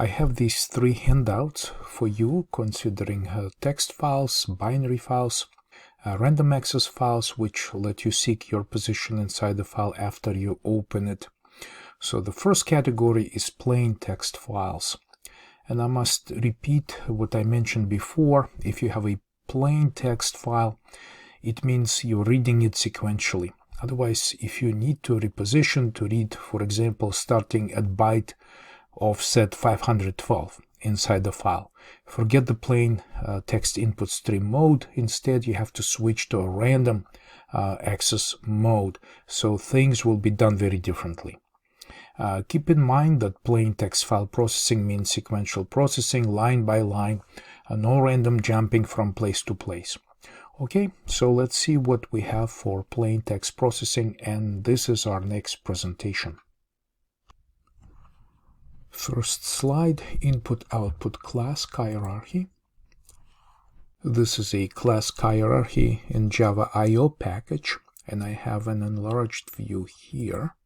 I have these three handouts for you, considering text files, binary files, random access files, which let you seek your position inside the file after you open it. So the first category is plain text files. And I must repeat what I mentioned before. If you have a plain text file, it means you're reading it sequentially. Otherwise, if you need to reposition to read, for example, starting at byte offset 512 inside the file, forget the plain text input stream mode. Instead, you have to switch to a random access mode, so things will be done very differently. Keep in mind that plain text file processing means sequential processing, line by line, no random jumping from place to place. Okay, so let's see what we have for plain text processing, and this is our next presentation. First slide, input-output class hierarchy. This is a class hierarchy in Java I/O package, and I have an enlarged view here.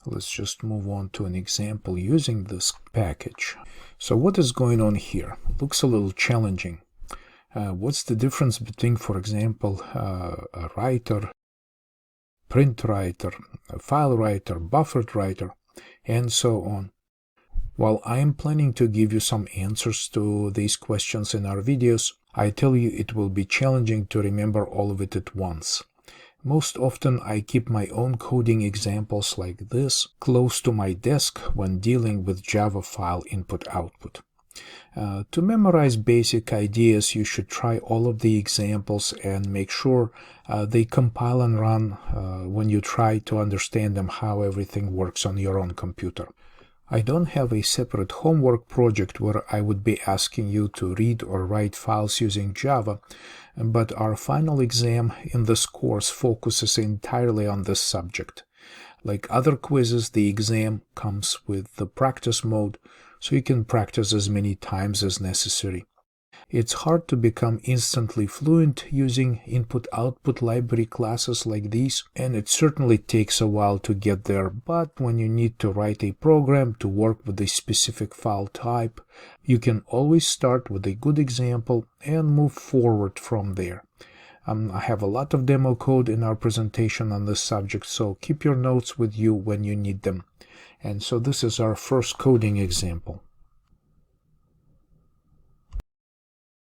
Let's just move on to an example using this package. So what is going on here? Looks a little challenging. What's the difference between, for example, a writer, print writer, a file writer, buffered writer, and so on? While I am planning to give you some answers to these questions in our videos, I tell you it will be challenging to remember all of it at once. Most often I keep my own coding examples like this close to my desk when dealing with Java file input-output. To memorize basic ideas, you should try all of the examples and make sure they compile and run when you try to understand them, how everything works on your own computer. I don't have a separate homework project where I would be asking you to read or write files using Java, but our final exam in this course focuses entirely on this subject. Like other quizzes, the exam comes with the practice mode, so you can practice as many times as necessary. It's hard to become instantly fluent using input-output library classes like these, and it certainly takes a while to get there, but when you need to write a program to work with a specific file type, you can always start with a good example and move forward from there. I have a lot of demo code in our presentation on this subject, so keep your notes with you when you need them. And so this is our first coding example.